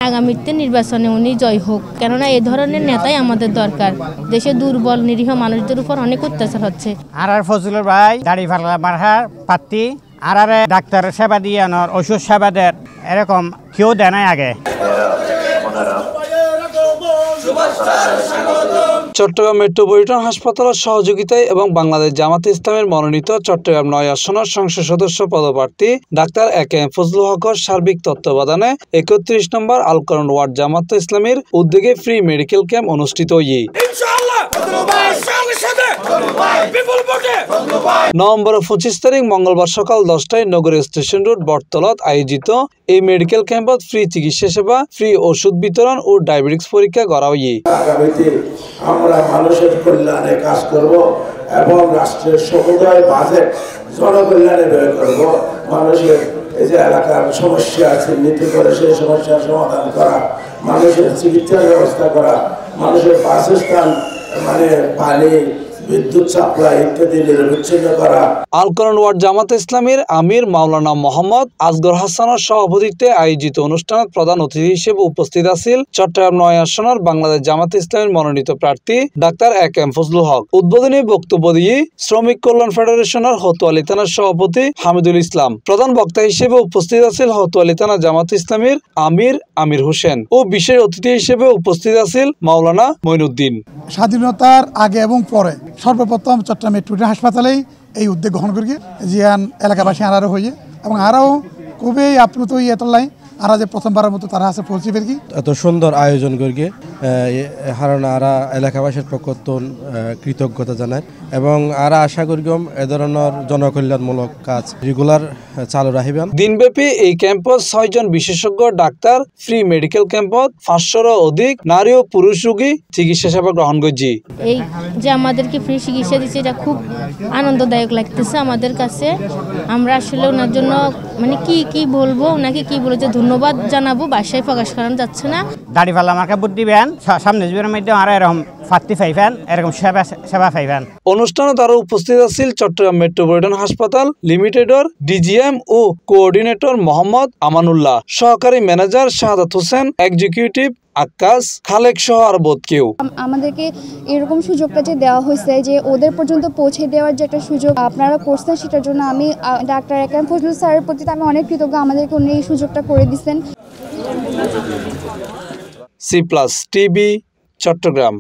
আগামীতে নির্বাচনে উনি জয় হোক, কেননা এই ধরনের নেতাই আমাদের দরকার। দেশে দুর্বল নিরীহ মানুষদের উপর অনেক অত্যাচার হচ্ছে। আর ফজলুর ভাই দাড়িপাল্লা মার্কার প্রার্থী, আর ডাক্তারের সেবা দিয়ে ওষুধ সেবা দেয়, এরকম কেউ দেয় নাই আগে। চট্টগ্রাম মেট্রোপলিটন হাসপাতালের সহযোগিতায় এবং বাংলাদেশ জামাতে ইসলামের মনোনীত চট্টগ্রাম ৯ আসনের সংসদ সদস্য পদপ্রার্থী ডাক্তার এ.কে.এম. ফজলুল হকের সার্বিক তত্ত্বাবধানে ৩১ নম্বর আল কোরআন ওয়ার্ড জামাতে ইসলামের উদ্যোগে ফ্রি মেডিকেল ক্যাম্প অনুষ্ঠিত হয়ে নভেম্বর ২৫ তারিখ মঙ্গলবার সকাল ১০টায় নগরীর স্টেশন রোড বটতলাত আয়োজিত এই মেডিকেল ক্যাম্পত ফ্রি চিকিৎসা সেবা, ফ্রি ওষুধ বিতরণ ও ডায়াবেটিক্স পরীক্ষা করা হয়। আগামীতে আমরা মানুষের কল্যাণে কাজ করব এবং রাষ্ট্রের সমুদায় বাজেট জনকল্যাণে ব্যয় করব। মানুষের এই যে এলাকার সমস্যা চিহ্নিত করে সেই সমস্যার সমাধান করা, মানুষের চিকিৎসার ব্যবস্থা করা, মানুষের বাসস্থান মানে পানি, বিদ্যুৎ সাপ্লাই ইত্যাদি নিরবিচ্ছিন্ন করা। আল কোরআন ওয়ার্ড জামাতে ইসলামের আমির মাওলানা মোহাম্মদ আসগর হাসানের সভাপতিত্বে আয়োজিত অনুষ্ঠানত প্রধান অতিথি হিসেবে উপস্থিত আছেন চট্টগ্রাম ৯ আসনের বাংলাদেশ জামাতে ইসলামের মনোনীত প্রার্থী ডাক্তার এ.কে.এম. ফজলুল হক। উদ্বোধনী বক্তব্য দিয়ে শ্রমিক কল্যাণ ফেডারেশনের হতোয়ালি থানার সভাপতি হামিদুল ইসলাম, প্রধান বক্তা হিসেবে উপস্থিত আছেন হতোয়ালি থানা জামাতে ইসলামের আমির হোসেন ও বিশেষ অতিথি হিসেবে উপস্থিত আছেন মাওলানা মঈনুদ্দিন। স্বাধীনতার আগে এবং পরে সর্বপ্রথম চট্টগ্রাম মেট্রোপলিটন হাসপাতালেই এই উদ্যোগ গ্রহণ করি জিয়ান এলাকাবাসী আরও হয়ে এবং আরও খুবই আপ্লুত হয়ে এতলাই আর যে প্রথমবারের মতো তারা আছে পৌঁছে ফেরকি এত সুন্দর আয়োজন করি হারণ আরা এলাকাবাসীর পক্ষ কৃতজ্ঞতা জানায় এবং আরা আশা করিম এ ধরনের জনকল্যাণমূলক কাজ রেগুলার চালু রাখিবেন। দিনব্যাপী এই ক্যাম্পত ৬ জন বিশেষজ্ঞ ডাক্তার ফ্রি মেডিকেল ক্যাম্পত ৫০০র অধিক নারী ও পুরুষ রোগী চিকিৎসা সেবা গ্রহণ করছি। এই যে আমাদেরকে ফ্রি চিকিৎসা দিচ্ছে, এটা খুব আনন্দদায়ক লাগতেছে আমাদের কাছে। আমরা আসলে ওনার জন্য মানে কি বলবো, ওনাকে কি বলে যে ধন্যবাদ জানাবো বাসায় প্রকাশ করানো যাচ্ছে না। দাড়িপাল্লা মার্কা বুদ্ধি দিবেন, সামনে জীবনের মধ্যে আর এরকম প্রার্থী পাইবেন, এরকম সেবা পাইবেন। অনুষ্ঠানে তারা উপস্থিত আছেন চট্টগ্রাম মেট্রোপলিটন হাসপাতাল লিমিটেডের ডিজিএম ও কোঅর্ডিনেটর মোহাম্মদ আমানুল্লাহ, সহকারী ম্যানেজার শাহাদাত হোসেন, এক্সিকিউটিভ আকাশ, খালেক সহ আর বোধ কেউ। আমাদেরকে এরকম সুযোগটা যে দেওয়া হয়েছে যে ওদের পর্যন্ত পৌঁছে দেওয়ার যে একটা সুযোগ আপনারা করছেন, সেটার জন্য আমি ডাক্তার এ.কে.এম. ফজলুল স্যারের প্রতি আমি অনেক কৃতজ্ঞ। আমাদেরকে উনি এই সুযোগটা করে দিচ্ছেন। C+ TV Chittagong.